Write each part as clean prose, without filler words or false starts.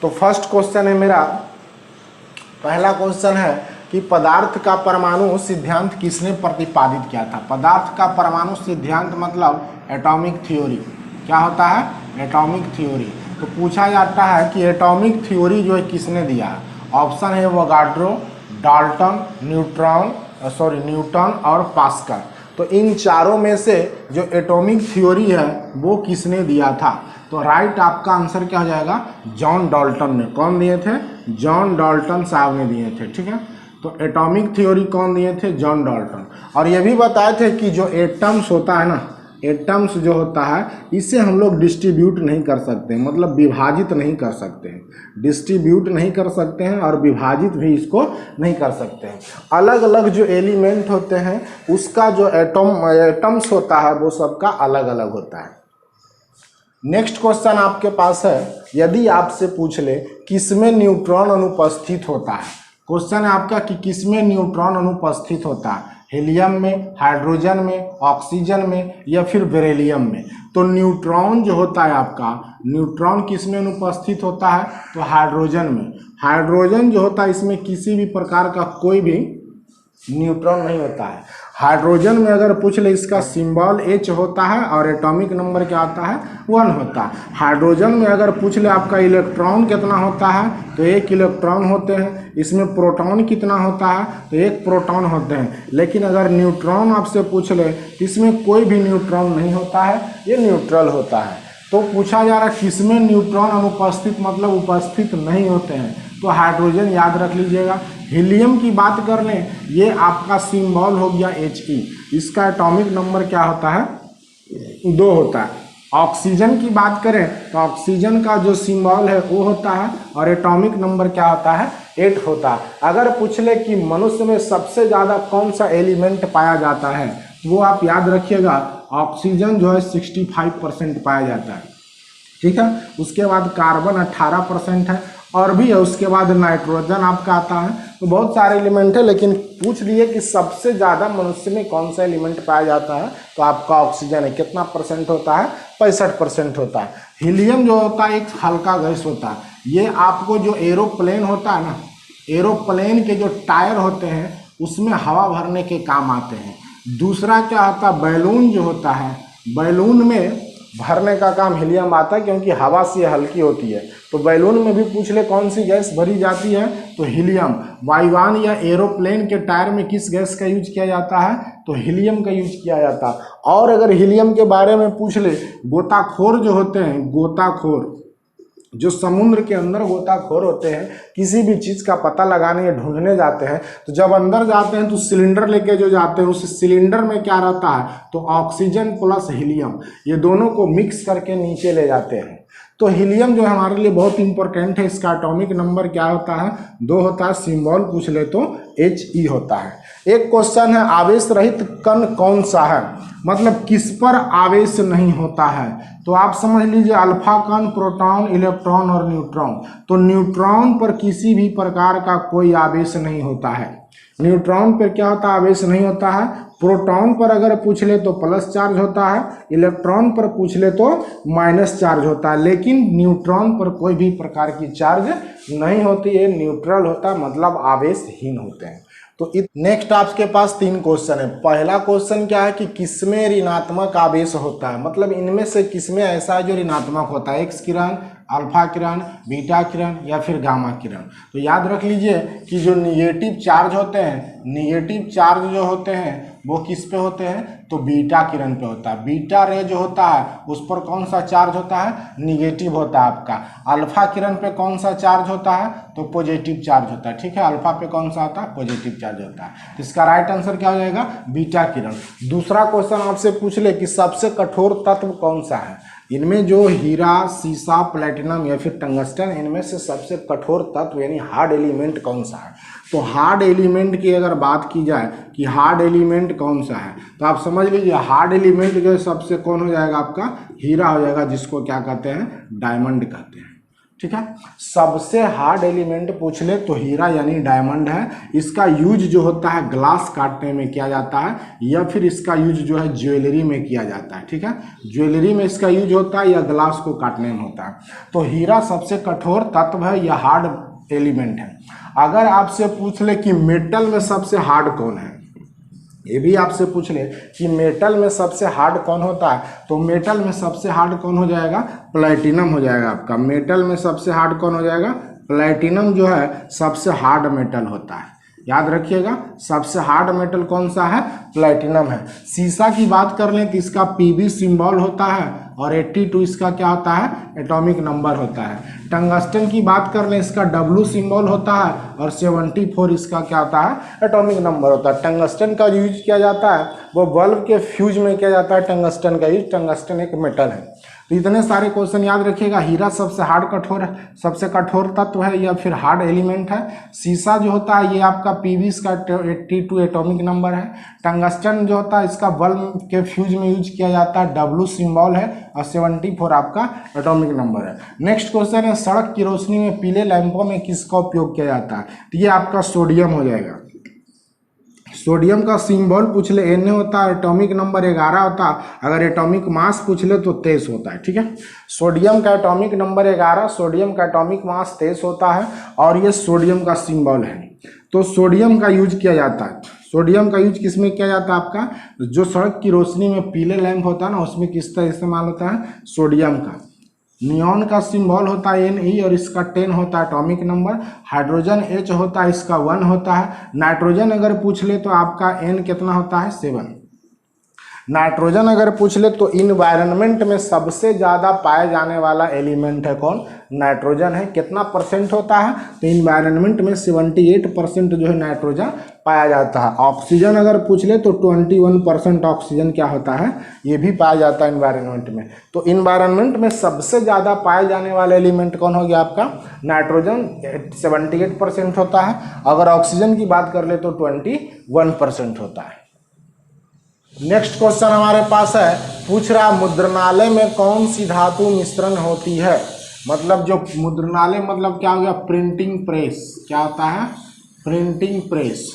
तो first question है मेरा, पहला क्वेश्चन है कि पदार्थ का परमाणु सिद्धांत किसने प्रतिपादित किया था। पदार्थ का परमाणु सिद्धांत मतलब एटॉमिक थ्योरी। क्या होता है? Atomic theory. तो पूछा जाता है कि एटॉमिक थ्योरी जो है किसने दिया है। ऑप्शन है वोगाड्रो, डाल्टन, न्यूटन और पास्कल। तो इन चारों में से जो एटॉमिक थ्योरी है वो किसने दिया था। तो राइट आपका आंसर क्या हो जाएगा? जॉन डाल्टन ने। कौन दिए थे? जॉन डाल्टन साहब ने दिए थे। ठीक है, तो एटॉमिक थ्योरी कौन दिए थे? John Dalton. और ये भी बताए थे कि जो एटम्स होता है ना, एटम्स जो होता है इसे हम लोग डिस्ट्रीब्यूट नहीं कर सकते, मतलब विभाजित नहीं कर सकते हैं। डिस्ट्रीब्यूट नहीं कर सकते हैं और विभाजित भी इसको नहीं कर सकते हैं। अलग अलग जो एलिमेंट होते हैं उसका जो एटम्स होता है वो सबका अलग अलग होता है। नेक्स्ट क्वेश्चन आपके पास है, यदि आपसे पूछ ले किसमें न्यूट्रॉन अनुपस्थित होता है। क्वेश्चन है आपका कि किसमें न्यूट्रॉन अनुपस्थित होता है, हीलियम में, हाइड्रोजन में, ऑक्सीजन में या फिर बेरिलियम में। तो न्यूट्रॉन जो होता है आपका, न्यूट्रॉन किसमें अनुपस्थित होता है? तो हाइड्रोजन में। हाइड्रोजन जो होता है इसमें किसी भी प्रकार का कोई भी न्यूट्रॉन नहीं होता है। हाइड्रोजन में अगर पूछ ले इसका सिंबल H होता है और एटॉमिक नंबर क्या होता है? 1 होता है। हाइड्रोजन में अगर पूछ ले आपका इलेक्ट्रॉन कितना होता है, तो 1 इलेक्ट्रॉन होते हैं। इसमें प्रोटॉन कितना होता है, तो 1 प्रोटॉन होते हैं। लेकिन अगर न्यूट्रॉन आपसे पूछ ले तो इसमें कोई भी न्यूट्रॉन नहीं होता है, ये न्यूट्रल होता है। तो पूछा जा रहा है किसमें न्यूट्रॉन अनुपस्थित, मतलब उपस्थित नहीं होते हैं। तो हाइड्रोजन याद रख लीजिएगा। हीलियम की बात कर लें, ये आपका सिंबल हो गया He। इसका एटॉमिक नंबर क्या होता है? 2 होता है। ऑक्सीजन की बात करें तो ऑक्सीजन का जो सिंबल है वो होता है और एटॉमिक नंबर क्या होता है? 8 होता है। अगर पूछ ले कि मनुष्य में सबसे ज़्यादा कौन सा एलिमेंट पाया जाता है, वो आप याद रखिएगा, ऑक्सीजन जो है 65% पाया जाता है। ठीक है, उसके बाद कार्बन 18% है और भी है, उसके बाद नाइट्रोजन आपका आता है। तो बहुत सारे एलिमेंट है, लेकिन पूछ लिए कि सबसे ज़्यादा मनुष्य में कौन सा एलिमेंट पाया जाता है, तो आपका ऑक्सीजन है। कितना परसेंट होता है? 65% होता है। हीलियम जो होता है एक हल्का गैस होता है। ये आपको जो एरोप्लेन होता है ना, एरोप्लेन के जो टायर होते हैं उसमें हवा भरने के काम आते हैं। दूसरा क्या होता है? बैलून जो होता है, बैलून में भरने का काम हीलियम आता है क्योंकि हवा से हल्की होती है। तो बैलून में भी पूछ ले कौन सी गैस भरी जाती है, तो हीलियम। वायुयान या एरोप्लेन के टायर में किस गैस का यूज किया जाता है, तो हीलियम का यूज किया जाता है। और अगर हीलियम के बारे में पूछ ले, गोताखोर जो होते हैं, गोताखोर जो समुद्र के अंदर गोताखोर होते हैं, किसी भी चीज़ का पता लगाने या ढूंढने जाते हैं, तो जब अंदर जाते हैं तो सिलेंडर लेके जो जाते हैं उस सिलेंडर में क्या रहता है, तो ऑक्सीजन प्लस हीलियम, ये दोनों को मिक्स करके नीचे ले जाते हैं। तो हीलियम जो है हमारे लिए बहुत इंपॉर्टेंट है। इसका एटॉमिक नंबर क्या होता है? 2 होता है। सिंबल पूछ ले तो He होता है। एक क्वेश्चन है, आवेश रहित कण कौन सा है, मतलब किस पर आवेश नहीं होता है। तो आप समझ लीजिए अल्फा कण, प्रोटॉन, इलेक्ट्रॉन और न्यूट्रॉन। तो न्यूट्रॉन पर किसी भी प्रकार का कोई आवेश नहीं होता है। न्यूट्रॉन पर क्या होता है? आवेश नहीं होता है। प्रोटॉन पर अगर पूछ ले तो प्लस चार्ज होता है, इलेक्ट्रॉन पर पूछ ले तो माइनस चार्ज होता है। लेकिन न्यूट्रॉन पर कोई भी प्रकार की चार्ज नहीं होती है, न्यूट्रल होता है, मतलब आवेशहीन होते हैं। तो नेक्स्ट आपके पास 3 क्वेश्चन है। पहला क्वेश्चन क्या है कि किसमें ऋणात्मक आवेश होता है, मतलब इनमें से किसमें ऐसा है जो ऋणात्मक होता है, एक्स किरण, अल्फा किरण, बीटा किरण या फिर गामा किरण। तो याद रख लीजिए कि जो निगेटिव चार्ज होते हैं, निगेटिव चार्ज जो होते हैं वो किस पे होते हैं, तो बीटा किरण पे होता है। बीटा रे जो होता है उस पर कौन सा चार्ज होता है, निगेटिव होता है आपका। अल्फा किरण पे कौन सा चार्ज होता है, तो पॉजिटिव चार्ज होता है। ठीक है, अल्फा पे कौन सा होता है, पॉजिटिव चार्ज होता है। तो इसका राइट आंसर क्या हो जाएगा, बीटा किरण। दूसरा क्वेश्चन आपसे पूछ ले कि सबसे कठोर तत्व कौन सा है। इनमें जो हीरा, सीसा, प्लेटिनम या फिर टंगस्टन, इनमें से सबसे कठोर तत्व यानी हार्ड एलिमेंट कौन सा है। तो हार्ड एलिमेंट की अगर बात की जाए कि हार्ड एलिमेंट कौन सा है, तो आप समझ लीजिए हार्ड एलिमेंट जो सबसे कौन हो जाएगा आपका, हीरा हो जाएगा, जिसको क्या कहते हैं, डायमंड कहते हैं। ठीक है। सबसे हार्ड एलिमेंट पूछ ले तो हीरा यानी डायमंड है। इसका यूज जो होता है ग्लास काटने में किया जाता है, या फिर इसका यूज जो है ज्वेलरी में किया जाता है। ठीक है, ज्वेलरी में इसका यूज होता है या ग्लास को काटने में होता है। तो हीरा सबसे कठोर तत्व है या हार्ड एलिमेंट है। अगर आपसे पूछ ले कि मेटल में सबसे हार्ड कौन है, ये भी आपसे पूछ ले कि मेटल में सबसे हार्ड कौन होता है, तो मेटल में सबसे हार्ड कौन हो जाएगा, प्लैटिनम हो जाएगा आपका। मेटल में सबसे हार्ड कौन हो जाएगा, प्लैटिनम जो है सबसे हार्ड मेटल होता है। याद रखिएगा, सबसे हार्ड मेटल कौन सा है, प्लैटिनम है। शीशा की बात कर लें तो इसका पीबी सिंबल होता है और 82 इसका क्या होता है, एटॉमिक नंबर होता है। टंगस्टन की बात कर लें, इसका डब्ल्यू सिंबल होता है और 74 इसका क्या होता है, एटॉमिक नंबर होता है। टंगस्टन का यूज किया जाता है वो बल्ब के फ्यूज में किया जाता है। टंगस्टन का यूज, टंगस्टन एक मेटल है। तो इतने सारे क्वेश्चन याद रखिएगा। हीरा सबसे हार्ड कठोर है, सबसे कठोर तत्व है या फिर हार्ड एलिमेंट है। शीशा जो होता है ये आपका पीवी का 82 एटॉमिक नंबर है। टंगस्टन जो होता है इसका बल्ब के फ्यूज में यूज किया जाता है, डब्ल्यू सिंबल है और 74 आपका एटॉमिक नंबर है। नेक्स्ट क्वेश्चन है, सड़क की रोशनी में पीले लैंपों में किसका उपयोग किया जाता है, तो ये आपका सोडियम हो जाएगा। सोडियम का सिंबल पूछ ले Na होता है, एटॉमिक नंबर 11 होता है। अगर एटॉमिक मास पूछ ले तो 23 होता है। ठीक है, सोडियम का एटॉमिक नंबर 11, सोडियम का एटॉमिक मास 23 होता है और ये सोडियम का सिंबल है। तो सोडियम का यूज किया जाता है। सोडियम का यूज किस में किया जाता है, आपका जो सड़क की रोशनी में पीले लैंप होता है ना, उसमें किसका इस्तेमाल होता है, सोडियम का। नियॉन का सिंबल होता है Ne और इसका 10 होता है एटॉमिक नंबर। हाइड्रोजन H होता है, इसका 1 होता है। नाइट्रोजन अगर पूछ ले तो आपका N कितना होता है, 7। नाइट्रोजन अगर पूछ ले तो इन्वायरमेंट में सबसे ज़्यादा पाए जाने वाला एलिमेंट है कौन, नाइट्रोजन है। कितना परसेंट होता है, तो इन्वायरमेंट में 78% जो है नाइट्रोजन पाया जाता है। ऑक्सीजन अगर पूछ ले तो 21% ऑक्सीजन क्या होता है, ये भी पाया जाता है इन्वायरमेंट में। तो इन्वायरमेंट में सबसे ज़्यादा पाए जाने वाला एलिमेंट कौन हो गया आपका, नाइट्रोजन 78% होता है। अगर ऑक्सीजन की बात कर ले तो 21% होता है। नेक्स्ट क्वेश्चन हमारे पास है, पूछ रहा मुद्रणालय में कौन सी धातु मिश्रण होती है। मतलब जो मुद्रणालय मतलब क्या हो गया, प्रिंटिंग प्रेस। क्या होता है, प्रिंटिंग प्रेस।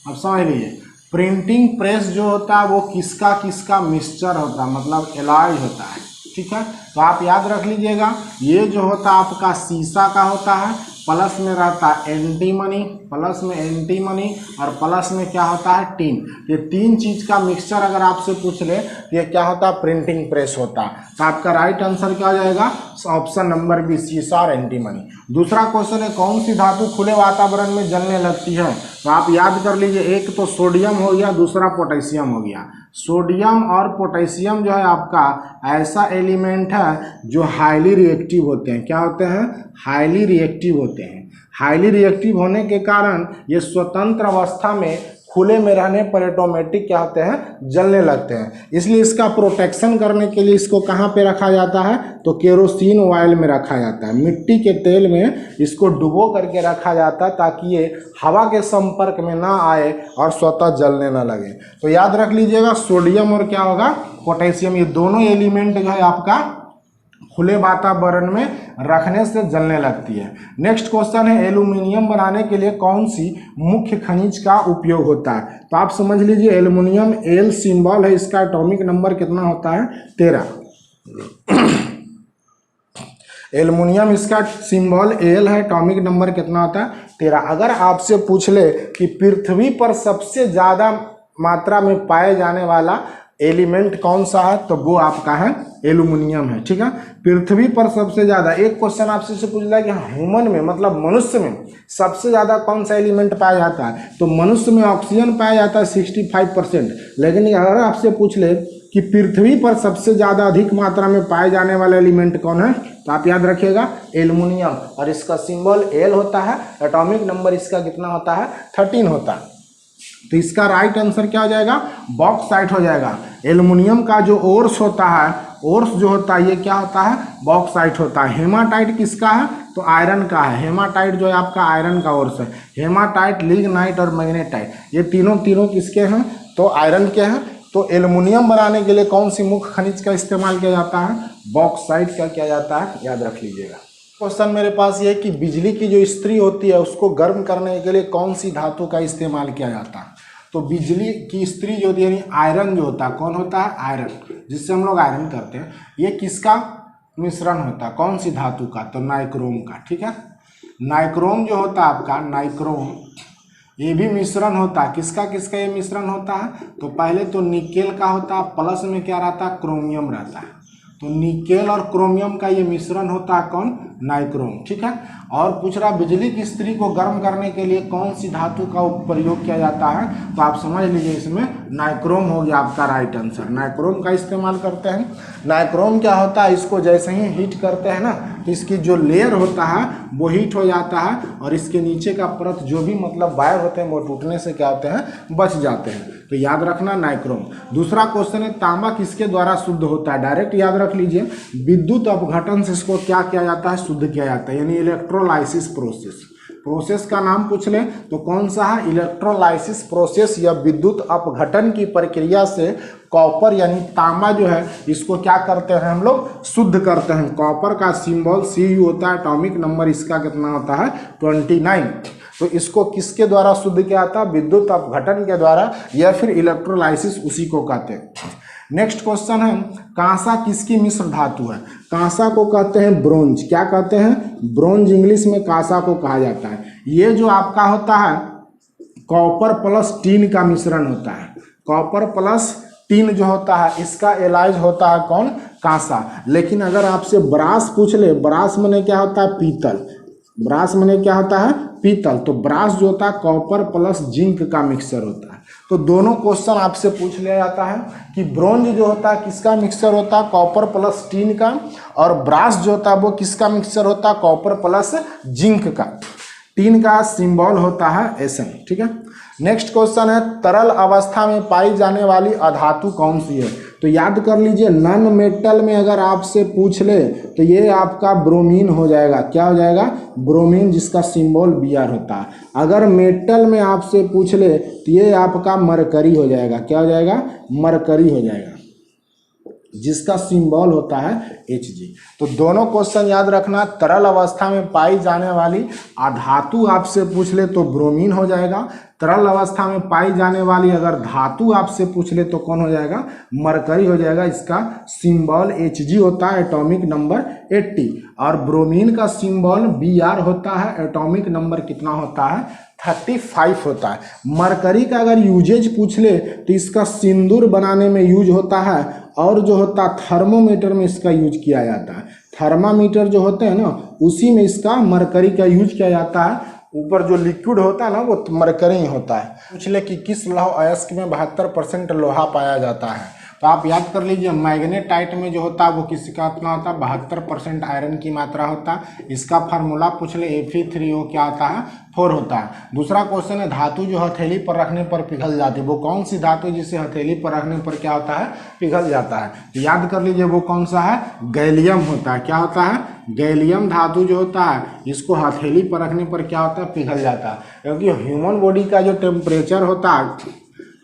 अब समझ लीजिए, प्रिंटिंग प्रेस जो होता है वो किसका किसका मिक्सचर होता है, मतलब एलॉय होता है। ठीक है, तो आप याद रख लीजिएगा, ये जो होता है आपका शीशा का होता है, प्लस में रहता है एंटीमनी, प्लस में एंटीमनी और प्लस में क्या होता है, टीन। ये तीन चीज का मिक्सचर अगर आपसे पूछ ले ये क्या होता है, प्रिंटिंग प्रेस होता है। तो आपका राइट आंसर क्या हो जाएगा, ऑप्शन नंबर बी, शीशा और एंटीमनी। दूसरा क्वेश्चन है, कौन सी धातु खुले वातावरण में जलने लगती है। तो आप याद कर लीजिए, एक तो सोडियम हो गया, दूसरा पोटेशियम हो गया। सोडियम और पोटेशियम जो है आपका ऐसा एलिमेंट है जो हाईली रिएक्टिव होते हैं। क्या होते हैं, हाईली रिएक्टिव होते हैं। हाईली रिएक्टिव होने के कारण ये स्वतंत्र अवस्था में खुले में रहने पर ऑटोमेटिक क्या होते हैं, जलने लगते हैं। इसलिए इसका प्रोटेक्शन करने के लिए इसको कहाँ पे रखा जाता है, तो केरोसिन ऑयल में रखा जाता है। मिट्टी के तेल में इसको डुबो करके रखा जाता है ताकि ये हवा के संपर्क में ना आए और स्वतः जलने ना लगे। तो याद रख लीजिएगा, सोडियम और क्या होगा, पोटेशियम, ये दोनों एलिमेंट जो है आपका खुले वातावरण में रखने से जलने लगती है। नेक्स्ट क्वेश्चन है, एल्यूमिनियम बनाने के लिए कौन सी मुख्य खनिज का उपयोग होता है। तो आप समझ लीजिए, एल्यूमिनियम एल सिंबल है, इसका एटॉमिक नंबर कितना होता है, 13। एल्यूमिनियम इसका सिंबल एल है, एटॉमिक नंबर कितना होता है, 13। अगर आपसे पूछ ले कि पृथ्वी पर सबसे ज़्यादा मात्रा में पाए जाने वाला एलिमेंट कौन सा है, तो वो आपका है एल्यूमिनियम है। ठीक है, पृथ्वी पर सबसे ज्यादा, एक क्वेश्चन आपसे से पूछ रहा है कि ह्यूमन में मतलब मनुष्य में सबसे ज्यादा कौन सा एलिमेंट पाया जाता है, तो मनुष्य में ऑक्सीजन पाया जाता है 65%। लेकिन अगर आपसे पूछ ले कि पृथ्वी पर सबसे ज्यादा अधिक मात्रा में पाए जाने वाला एलिमेंट कौन है, तो आप याद रखिएगा एल्यूमिनियम, और इसका सिंबल एल होता है। एटॉमिक नंबर इसका कितना होता है, 13 होता है। तो इसका राइट आंसर क्या हो जाएगा, बॉक्साइट हो जाएगा। एल्युमिनियम का जो ओर्स होता है, ओर्स जो होता है ये क्या होता है, बॉक्साइट होता है। हेमाटाइट किसका है, तो आयरन का है। हेमाटाइट जो है आपका आयरन का ओर्स है। हेमाटाइट, लिग्नाइट और मैग्नेटाइट, ये तीनों किसके हैं, तो आयरन के हैं। तो एल्युमिनियम बनाने के लिए कौन सी मुख्य खनिज का इस्तेमाल किया जाता है, बॉक्साइट का किया जाता है, याद रख लीजिएगा। क्वेश्चन मेरे पास ये है कि बिजली की जो इस्त्री होती है उसको गर्म करने के लिए कौन सी धातु का इस्तेमाल किया जाता है। तो बिजली की इस्त्री जो होती है यानी आयरन जो होता है, कौन होता है, आयरन, जिससे हम लोग आयरन करते हैं, ये किसका मिश्रण होता है, कौन सी धातु का, तो नाइक्रोम का। ठीक है, नाइक्रोम जो होता है आपका, नाइक्रोम ये भी मिश्रण होता है, किसका किसका ये मिश्रण होता है, तो पहले तो निकेल का होता है, प्लस में क्या रहता है, क्रोमियम रहता है। तो निकेल और क्रोमियम का ये मिश्रण होता है कौन, नाइक्रोम। ठीक है, और पूछ रहा बिजली की इस्त्री को गर्म करने के लिए कौन सी धातु का प्रयोग किया जाता है, तो आप समझ लीजिए इसमें नाइक्रोम हो गया आपका राइट आंसर। नाइक्रोम का इस्तेमाल करते हैं। नाइक्रोम क्या होता है, इसको जैसे ही हीट करते हैं ना तो इसकी जो लेयर होता है वो हीट हो जाता है और इसके नीचे का परत जो भी मतलब वायर होते हैं वो टूटने से क्या होते हैं, बच जाते हैं। तो याद रखना नाइक्रोम। दूसरा क्वेश्चन है तांबा किसके द्वारा शुद्ध होता है, डायरेक्ट याद रख लीजिए, विद्युत अपघटन से इसको क्या किया जाता है, शुद्ध किया जाता है, यानी इलेक्ट्रोलाइसिस प्रोसेस। प्रोसेस का नाम पूछ ले तो कौन सा है, इलेक्ट्रोलाइसिस प्रोसेस या विद्युत अपघटन की प्रक्रिया से कॉपर यानी तांबा जो है इसको क्या करते हैं हम लोग, शुद्ध करते हैं। कॉपर का सिंबल Cu होता है, एटॉमिक नंबर इसका कितना होता है, 29। तो इसको किसके द्वारा शुद्ध किया जाता है, विद्युत अपघटन के द्वारा या फिर इलेक्ट्रोलाइसिस, उसी को कहते हैं। नेक्स्ट क्वेश्चन है कांसा किसकी मिश्र धातु है, कांसा को कहते हैं ब्रोंज। क्या कहते हैं, ब्रोंज, इंग्लिश में कांसा को कहा जाता है। ये जो आपका होता है कॉपर प्लस टीन का मिश्रण होता है, कॉपर प्लस टीन जो होता है इसका एलाइज होता है कौन, कांसा। लेकिन अगर आपसे ब्रास पूछ ले, ब्रास में क्या होता है, पीतल, ब्रास में क्या होता है, पीतल। तो ब्रास जो होता है कॉपर प्लस जिंक का मिक्सचर होता है। तो दोनों क्वेश्चन आपसे पूछ लिया जाता है कि ब्रोंज जो होता है किसका मिक्सचर होता है, कॉपर प्लस टीन का, और ब्रास जो होता है वो किसका मिक्सचर होता है, कॉपर प्लस जिंक का। टीन का सिंबल होता है Sm। ठीक है, नेक्स्ट क्वेश्चन है तरल अवस्था में पाई जाने वाली अधातु कौन सी है। तो याद कर लीजिए, नॉन मेटल में अगर आपसे पूछ ले तो ये आपका ब्रोमीन हो जाएगा। क्या हो जाएगा, ब्रोमीन, जिसका सिंबल Br होता है। अगर मेटल में आपसे पूछ ले तो ये आपका मरकरी हो जाएगा। क्या हो जाएगा, मरकरी हो जाएगा, जिसका सिंबल होता है Hg। तो दोनों क्वेश्चन याद रखना, तरल अवस्था में पाई जाने वाली अधातु आपसे पूछ ले तो ब्रोमीन हो जाएगा, तरल अवस्था में पाई जाने वाली अगर धातु आपसे पूछ ले तो कौन हो जाएगा, मरकरी हो जाएगा, इसका सिंबल Hg होता है, एटॉमिक नंबर 80, और ब्रोमीन का सिंबल Br होता है, एटॉमिक नंबर कितना होता है, 35 होता है। मरकरी का अगर यूजेज पूछ ले तो इसका सिंदूर बनाने में यूज होता है, और जो होता है थर्मोमीटर में इसका यूज किया जाता है। थर्मामीटर जो होते हैं ना उसी में इसका मरकरी का यूज किया जाता है। ऊपर जो लिक्विड होता है ना वो मरकरी होता है। पूछ ले कि किस लौह अयस्क में 72% लोहा पाया जाता है, तो आप याद कर लीजिए मैग्नेटाइट में जो होता है वो किसका कितना होता है, 72% आयरन की मात्रा होता है। इसका फार्मूला पूछ ले Fe3O क्या होता है, 4 होता है। दूसरा क्वेश्चन है धातु जो हथेली पर रखने पर पिघल जाती है, वो कौन सी धातु है जिसे हथेली पर रखने पर क्या होता है, पिघल जाता है। तो याद कर लीजिए वो कौन सा है, गैलियम होता है। क्या होता है, गैलियम धातु जो होता है इसको हथेली पर रखने पर क्या होता है, पिघल जाता है। क्योंकि ह्यूमन बॉडी का जो टेम्परेचर होता है,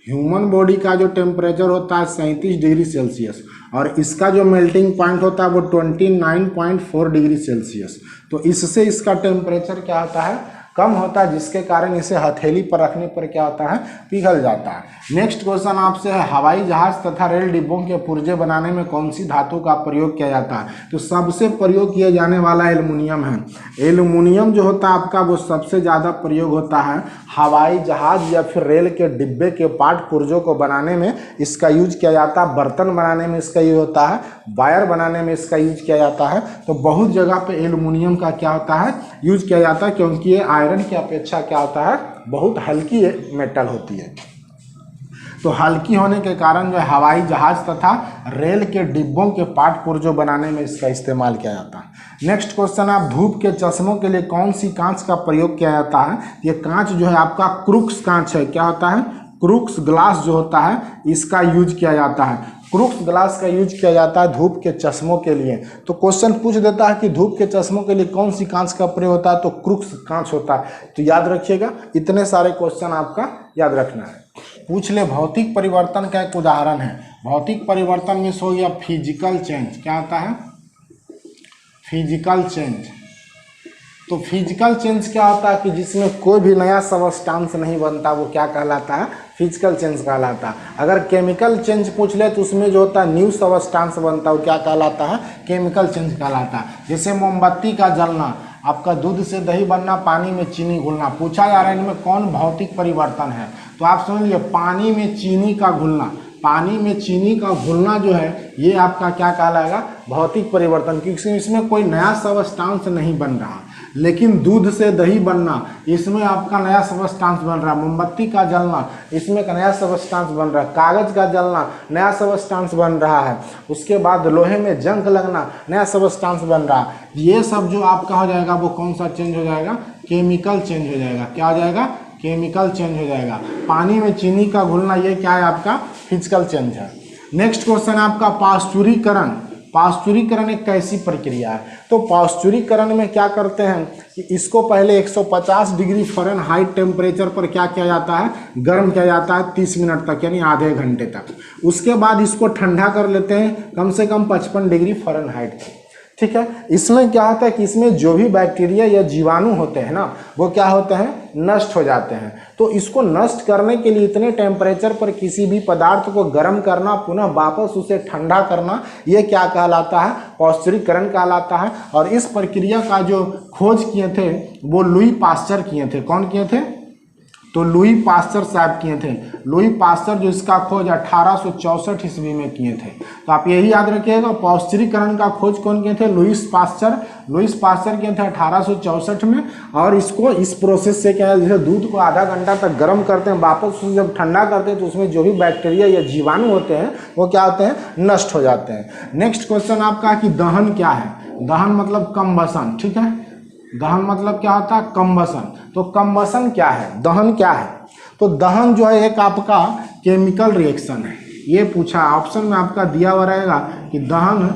ह्यूमन बॉडी का जो टेम्परेचर होता है 37 डिग्री सेल्सियस, और इसका जो मेल्टिंग पॉइंट होता है वो 29.4 डिग्री सेल्सियस। तो इससे इसका टेम्परेचर क्या होता है, कम होता है, जिसके कारण इसे हथेली पर रखने पर क्या होता है, पिघल जाता है। नेक्स्ट क्वेश्चन आपसे है हवाई जहाज तथा रेल डिब्बों के पुर्जे बनाने में कौन सी धातु का प्रयोग किया जाता है। तो सबसे प्रयोग किया जाने वाला एल्युमिनियम है। एल्युमिनियम जो होता है आपका वो सबसे ज़्यादा प्रयोग होता है हवाई जहाज या फिर रेल के डिब्बे के पार्ट पुर्जों को बनाने में इसका यूज किया जाता है। बर्तन बनाने में इसका यूज होता है, वायर बनाने में इसका यूज किया जाता है। तो बहुत जगह पे एल्युमिनियम का क्या होता है, यूज किया जाता है, क्योंकि ये आयरन की अपेक्षा क्या होता है, बहुत हल्की मेटल होती है। तो हल्की होने के कारण जो हवाई जहाज तथा रेल के डिब्बों के पार्ट पुर्जों बनाने में इसका इस्तेमाल किया जाता है। नेक्स्ट क्वेश्चन है धूप के चश्मों के लिए कौन सी कांच का प्रयोग किया जाता है। ये कांच जो है आपका क्रूक्स कांच है। क्या होता है, क्रूक्स ग्लास जो होता है इसका यूज किया जाता है। क्रूक्स ग्लास का यूज किया जाता है धूप के चश्मों के लिए। तो क्वेश्चन पूछ देता है कि धूप के चश्मों के लिए कौन सी कांच का प्रयोग होता है, तो क्रूक्स कांच होता है। तो याद रखिएगा, इतने सारे क्वेश्चन आपका याद रखना है। पूछ ले भौतिक परिवर्तन का एक उदाहरण है। भौतिक परिवर्तन में सो या फिजिकल चेंज। क्या होता है, फिजिकल चेंज। तो फिजिकल चेंज क्या होता है कि जिसमें कोई भी नया सबस्टांस नहीं बनता, वो क्या कहलाता है? फिजिकल चेंज कहलाता है। अगर केमिकल चेंज पूछ ले तो उसमें जो होता है न्यू सबस्टांस बनता है, वो क्या कहलाता है? केमिकल चेंज कहलाता है। जैसे मोमबत्ती का जलना, आपका दूध से दही बनना, पानी में चीनी घुलना। पूछा जा रहा है इनमें कौन भौतिक परिवर्तन है, तो आप समझ लीजिए पानी में चीनी का घुलना, पानी में चीनी का घुलना जो है ये आपका क्या कहलाएगा? भौतिक परिवर्तन, क्योंकि इसमें कोई नया सबस्टांस नहीं बन रहा। लेकिन दूध से दही बनना, इसमें आपका नया सबस्टांस बन रहा है। मोमबत्ती का जलना, इसमें एक नया सबस्टांस बन रहा है। कागज का जलना, नया सबस्टांस बन रहा है। उसके बाद लोहे में जंग लगना, नया सबस्टांस बन रहा है। ये सब जो आपका हो जाएगा वो कौन सा चेंज हो जाएगा? केमिकल चेंज हो जाएगा। क्या हो जाएगा? केमिकल चेंज हो जाएगा। पानी में चीनी का घुलना, ये क्या है? आपका फिजिकल चेंज है। नेक्स्ट क्वेश्चन आपका पास्चुरीकरण। पास्चुरीकरण एक कैसी प्रक्रिया है? तो पास्चुरीकरण में क्या करते हैं कि इसको पहले 150 डिग्री फ़ारेनहाइट टेम्परेचर पर क्या किया जाता है? गर्म किया जाता है 30 मिनट तक, यानी आधे घंटे तक। उसके बाद इसको ठंडा कर लेते हैं कम से कम 55 डिग्री फ़ारेनहाइट तक। ठीक है। इसमें क्या होता है कि इसमें जो भी बैक्टीरिया या जीवाणु होते हैं ना, वो क्या होते हैं? नष्ट हो जाते हैं। तो इसको नष्ट करने के लिए इतने टेम्परेचर पर किसी भी पदार्थ को गर्म करना, पुनः वापस उसे ठंडा करना, ये क्या कहलाता है? पास्चुरीकरण कहलाता है। और इस प्रक्रिया का जो खोज किए थे वो लुई पास्चर किए थे। कौन किए थे? तो लुई पास्चर साहब किए थे। लुई पास्चर जो इसका खोज 1864 ईस्वी में किए थे। तो आप यही याद रखिएगा, पास्चुरीकरण का खोज कौन किए थे? Lewis pasture. लुईस पास्चर किए थे 1864 में। और इसको इस प्रोसेस से क्या है, जैसे दूध को आधा घंटा तक गर्म करते हैं, वापस उसे जब ठंडा करते हैं तो उसमें जो भी बैक्टीरिया या जीवाणु होते हैं वो क्या होते हैं? नष्ट हो जाते हैं। नेक्स्ट क्वेश्चन आपका कि दहन क्या है? दहन मतलब कम्बसन। ठीक है, दहन मतलब क्या होता है? कम्बसन। तो कम्बसन क्या है? दहन क्या है? तो दहन जो है एक आपका केमिकल रिएक्शन है। ये पूछा ऑप्शन में आपका दिया हुआ रहेगा कि दहन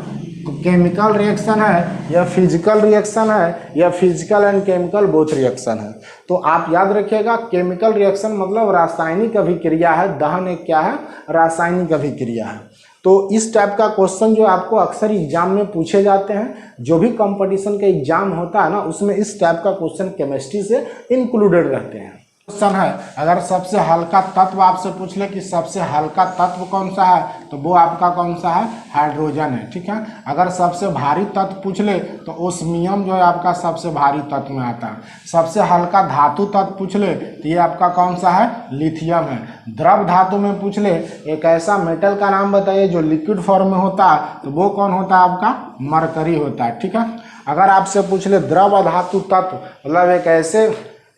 केमिकल रिएक्शन है या फिजिकल रिएक्शन है या physical and chemical both reaction है। तो आप याद रखिएगा, केमिकल रिएक्शन मतलब रासायनिक अभिक्रिया है, दहन एक क्या है? रासायनिक अभिक्रिया है। तो इस टाइप का क्वेश्चन जो आपको अक्सर एग्जाम में पूछे जाते हैं, जो भी कंपटीशन का एग्जाम होता है ना, उसमें इस टाइप का क्वेश्चन केमिस्ट्री से इंक्लूडेड रहते हैं। क्वेश्चन है, अगर सबसे हल्का तत्व आपसे पूछ ले कि सबसे हल्का तत्व कौन सा है, तो वो आपका कौन सा है? हाइड्रोजन है। ठीक है। अगर सबसे भारी तत्व पूछ ले तो ओस्मियम जो है आपका सबसे भारी तत्व में आता है। सबसे हल्का धातु तत्व पूछ ले तो ये आपका कौन सा है? लिथियम है। द्रव धातु में पूछ ले एक ऐसा मेटल का नाम बताइए जो लिक्विड फॉर्म में होता है, तो वो कौन होता है? आपका मरकरी होता है। ठीक है। अगर आपसे पूछ ले द्रव धातु तत्व मतलब एक ऐसे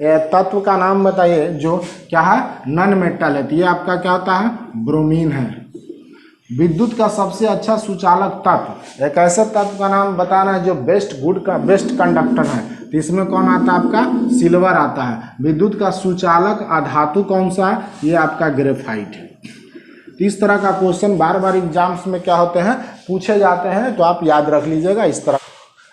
तत्व का नाम बताइए जो क्या है? नॉन मेटल है, तो ये आपका क्या होता है? ब्रोमीन है। विद्युत का सबसे अच्छा सुचालक तत्व, एक ऐसे तत्व का नाम बताना है जो बेस्ट कंडक्टर है, तो इसमें कौन आता है? आपका सिल्वर आता है। विद्युत का सुचालक अधातु कौन सा है? ये आपका ग्रेफाइट है। तो इस तरह का क्वेश्चन बार बार एग्जाम्स में क्या होते हैं? पूछे जाते हैं, तो आप याद रख लीजिएगा इस तरह।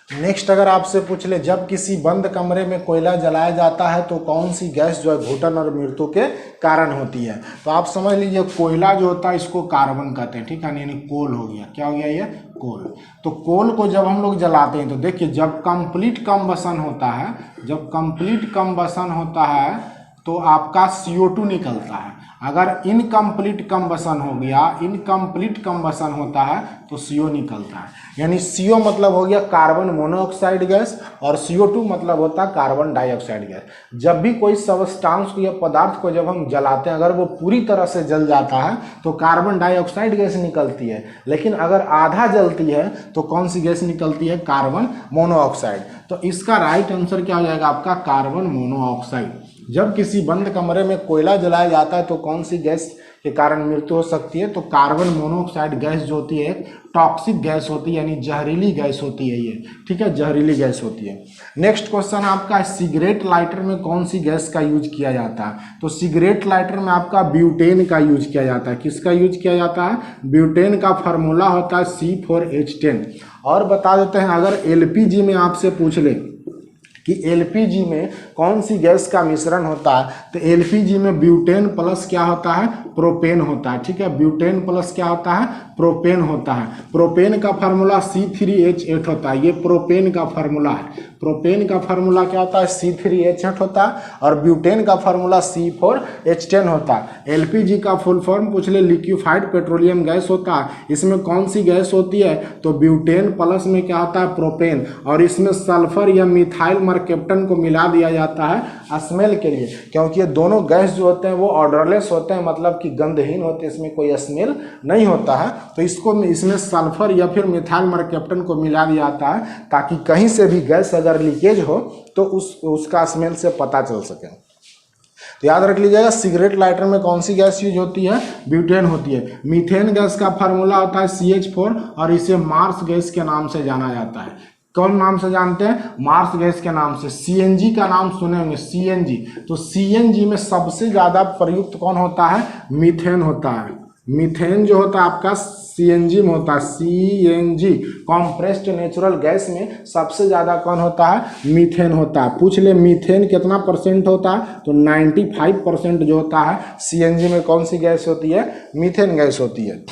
नेक्स्ट अगर आपसे पूछ ले जब किसी बंद कमरे में कोयला जलाया जाता है तो कौन सी गैस जो है घुटन और मृत्यु के कारण होती है, तो आप समझ लीजिए कोयला जो होता है इसको कार्बन कहते हैं। ठीक है, यानी कोल हो गया। क्या हो गया? ये कोल। तो कोल को जब हम लोग जलाते हैं तो देखिए जब कंप्लीट कम्बसन होता है, जब कंप्लीट कम्बसन होता है तो आपका CO2 निकलता है। अगर इनकम्प्लीट कम्बसन हो गया, इनकम्प्लीट कम्बसन होता है तो CO निकलता है। यानी CO मतलब हो गया कार्बन मोनोऑक्साइड गैस और CO2 मतलब होता है कार्बन डाइऑक्साइड गैस। जब भी कोई सबस्टांस को या पदार्थ को जब हम जलाते हैं, अगर वो पूरी तरह से जल जाता है तो कार्बन डाइऑक्साइड गैस निकलती है, लेकिन अगर आधा जलती है तो कौन सी गैस निकलती है? Carbon monoxide. तो इसका राइट आंसर क्या हो जाएगा? आपका कार्बन मोनोऑक्साइड। जब किसी बंद कमरे में कोयला जलाया जाता है तो कौन सी गैस के कारण मृत्यु हो सकती है? तो कार्बन मोनोऑक्साइड गैस जो होती है टॉक्सिक गैस होती है, यानी जहरीली गैस होती है ये। ठीक है, जहरीली गैस होती है। नेक्स्ट क्वेश्चन आपका सिगरेट लाइटर में कौन सी गैस का यूज किया जाता है? तो सिगरेट लाइटर में आपका ब्यूटेन का यूज किया जाता है। किसका यूज किया जाता है? ब्यूटेन का फार्मूला होता है C4H10। और बता देते हैं, अगर LPG में आपसे पूछ ले कि LPG में कौन सी गैस का मिश्रण होता है, तो LPG में ब्यूटेन प्लस क्या होता है? प्रोपेन होता है। ठीक है, ब्यूटेन प्लस क्या होता है? प्रोपेन होता है। प्रोपेन का फार्मूला C3H8 होता है, ये प्रोपेन का फार्मूला है। प्रोपेन का फार्मूला क्या होता है? C3H8 होता है। और ब्यूटेन का फार्मूला C4H10 होता है। LPG का फुल फॉर्म पूछ ले, लिक्विफाइड पेट्रोलियम गैस होता है। इसमें कौन सी गैस होती है? तो ब्यूटेन प्लस में क्या होता है? प्रोपेन। और इसमें सल्फर या मिथाइल मर्केप्टन को मिला दिया जाता है स्मेल के लिए, क्योंकि ये दोनों गैस जो होते हैं वो ऑर्डरलेस होते हैं, मतलब कि गंधहीन होते हैं, इसमें कोई स्मेल नहीं होता है। तो इसमें सल्फर या फिर मिथाइल मर्केप्टन को मिला दिया जाता है ताकि कहीं से भी गैस अगर लीकेज हो तो उसका स्मेल से पता चल सके। तो याद रख लीजिएगा, सिगरेट लाइटर में कौन सी गैस यूज होती है? ब्यूटेन होती है। मीथेन गैस का फार्मूला होता है CH4 और इसे मार्स गैस के नाम से जाना जाता है। कौन नाम से जानते हैं? मार्स गैस के नाम से। CNG का नाम सुने होंगे, CNG। तो CNG में सबसे ज्यादा प्रयुक्त कौन होता है? मीथेन होता है। मीथेन जो होता है आपका CNG में होता है। CNG कॉम्प्रेस्ड नेचुरल गैस में सबसे ज़्यादा कौन होता है? मीथेन होता है। पूछ ले मीथेन कितना परसेंट होता है? तो 95% जो होता है CNG में कौन सी गैस होती है? मीथेन गैस होती है।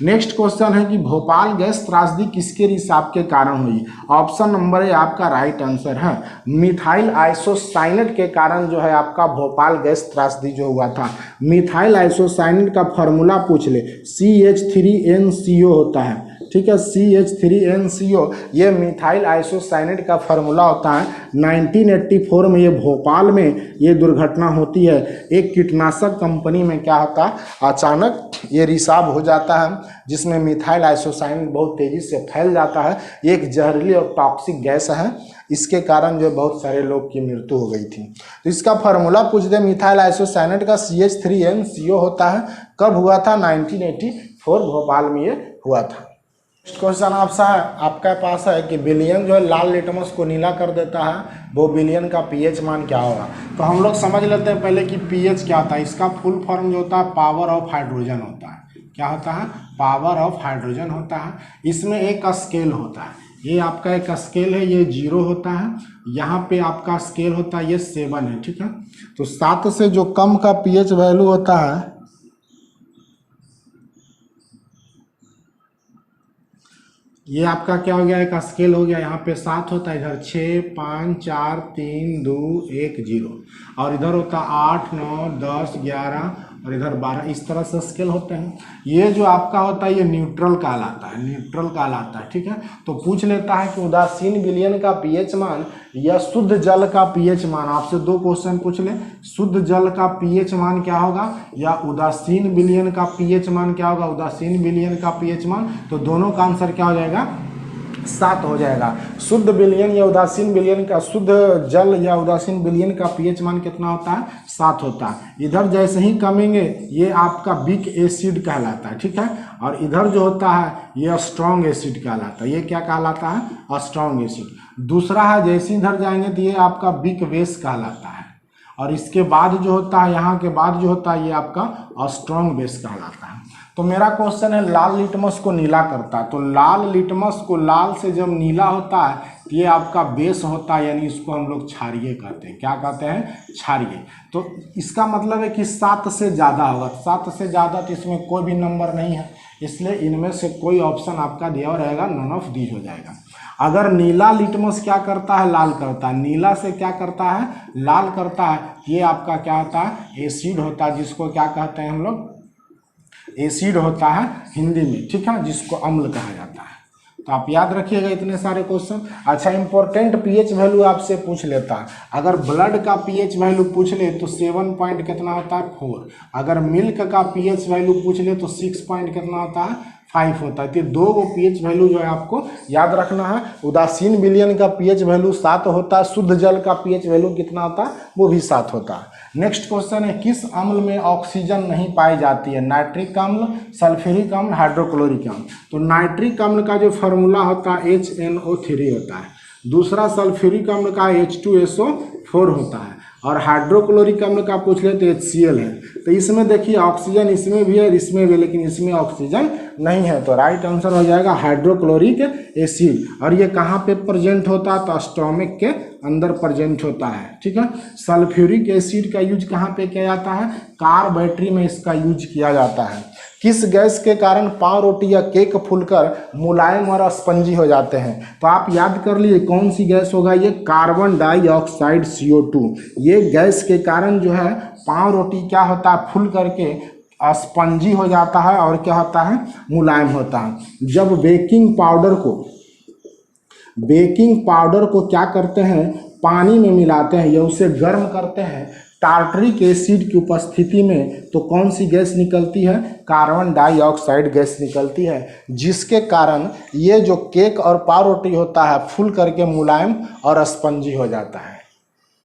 नेक्स्ट क्वेश्चन है कि भोपाल गैस त्रासदी किसके रिसाव के कारण हुई? ऑप्शन नंबर ए आपका राइट आंसर है। मिथाइल आइसोसाइनेट के कारण जो है आपका भोपाल गैस त्रासदी जो हुआ था। मिथाइल आइसोसाइनेट का फॉर्मूला पूछ ले, CH3NCO होता है। ठीक है, CH3NCO ये मिथाइल आइसोसाइनेट का फार्मूला होता है। 1984 में ये भोपाल में ये दुर्घटना होती है। एक कीटनाशक कंपनी में क्या होता है, अचानक ये रिसाव हो जाता है जिसमें मिथाइल आइसोसाइनेट बहुत तेज़ी से फैल जाता है। ये एक जहरीली और टॉक्सिक गैस है, इसके कारण जो बहुत सारे लोग की मृत्यु हो गई थी। तो इसका फार्मूला पूछ दे, मिथाइल आइसोसाइनेट का CH3NCO होता है। कब हुआ था? 1984 भोपाल में ये हुआ था। क्वेश्चन आपका पास है कि विलियन जो है लाल लिटमस को नीला कर देता है, वो विलियन का pH मान क्या होगा? तो हम लोग समझ लेते हैं पहले कि pH क्या होता है। इसका फुल फॉर्म जो होता है पावर ऑफ हाइड्रोजन होता है। क्या होता है? पावर ऑफ हाइड्रोजन होता है। इसमें एक स्केल होता है, ये आपका एक स्केल है, ये 0 होता है। यहाँ पे आपका स्केल होता है, ये 7 है। ठीक है, तो 7 से जो कम का pH वैल्यू होता है, ये आपका क्या हो गया? एक स्केल हो गया। यहाँ पे 7 होता है, इधर 6, 5, 4, 3, 2, 1, 0, और इधर होता 8, 9, 10, 11 और इधर 12। इस तरह से स्केल होते हैं। ये जो आपका होता है ये न्यूट्रल कहलाता है, न्यूट्रल कहलाता है। ठीक है, तो पूछ लेता है कि उदासीन विलयन का pH मान या शुद्ध जल का pH मान। आपसे 2 क्वेश्चन पूछ ले, शुद्ध जल का pH मान क्या होगा या उदासीन विलयन का pH मान क्या होगा? उदासीन विलयन का pH मान, तो दोनों का आंसर क्या हो जाएगा? 7 हो जाएगा। शुद्ध विलयन या उदासीन विलयन का, शुद्ध जल या उदासीन विलयन का pH मान कितना होता है? 7 होता है। इधर जैसे ही कमेंगे ये आपका वीक एसिड कहलाता है। ठीक है, और इधर जो होता है ये स्ट्रॉन्ग एसिड कहलाता है। ये क्या कहलाता है? Strong acid. दूसरा है, जैसे इधर जाएंगे तो ये आपका वीक बेस कहलाता है। और इसके बाद जो होता है, यहाँ के बाद जो होता है ये आपका स्ट्रॉन्ग बेस कहलाता है। तो मेरा क्वेश्चन है लाल लिटमस को नीला करता है। तो लाल लिटमस को लाल से जब नीला होता है तो ये आपका बेस होता है, यानी इसको हम लोग क्षारीय कहते हैं। क्या कहते हैं? क्षारीय। तो इसका मतलब है कि 7 से ज़्यादा होगा। 7 से ज़्यादा तो इसमें कोई भी नंबर नहीं है, इसलिए इनमें से कोई ऑप्शन आपका दिया रहेगा, नॉन ऑफ दीज हो जाएगा। अगर नीला लिटमस क्या करता है? लाल करता है। नीला से क्या करता है? लाल करता है। ये आपका क्या होता है? एसिड होता है, जिसको क्या कहते हैं हम लोग? एसिड होता है हिंदी में। ठीक है, जिसको अम्ल कहा जाता है। तो आप याद रखिएगा इतने सारे क्वेश्चन। अच्छा, इंपॉर्टेंट pH वैल्यू आपसे पूछ लेता है। अगर ब्लड का pH वैल्यू पूछ ले तो 7 पॉइंट कितना होता है? 4। अगर मिल्क का pH वैल्यू पूछ ले तो 6 पॉइंट कितना होता है? 5 होता है। तो 2 pH वैल्यू जो है आपको याद रखना है। उदासीन विलयन का pH वैल्यू 7 होता है। शुद्ध जल का pH वैल्यू कितना होता है? वो भी 7 होता है। नेक्स्ट क्वेश्चन है, किस अम्ल में ऑक्सीजन नहीं पाई जाती है? नाइट्रिक अम्ल, सल्फ्यूरिक अम्ल, हाइड्रोक्लोरिक अम्ल। तो नाइट्रिक अम्ल का जो फार्मूला होता है HNO3 होता है। दूसरा सल्फ्यूरिक अम्ल का H2SO4 होता है। और हाइड्रोक्लोरिक अम्ल का पूछ ले तो HCl है। तो इसमें देखिए ऑक्सीजन इसमें भी है, इसमें भी, लेकिन इसमें ऑक्सीजन नहीं है। तो राइट आंसर हो जाएगा हाइड्रोक्लोरिक एसिड। और ये कहाँ पे प्रेजेंट होता है? तो स्टोमक के अंदर प्रेजेंट होता है। ठीक है, सल्फ्यूरिक एसिड का यूज कहाँ पे किया जाता है? कार बैटरी में इसका यूज किया जाता है। किस गैस के कारण पाव रोटी या केक फूलकर मुलायम और स्पंजी हो जाते हैं? तो आप याद कर लिए कौन सी गैस होगा ये, कार्बन डाइऑक्साइड CO2। ये गैस के कारण जो है पाव रोटी क्या होता है, फूल करके स्पंजी हो जाता है और क्या होता है, मुलायम होता है। जब बेकिंग पाउडर को क्या करते हैं, पानी में मिलाते हैं या उसे गर्म करते हैं टार्टरिक एसिड की उपस्थिति में, तो कौन सी गैस निकलती है, कार्बन डाइऑक्साइड गैस निकलती है, जिसके कारण ये जो केक और पाव रोटी होता है फूल करके मुलायम और स्पंजी हो जाता है।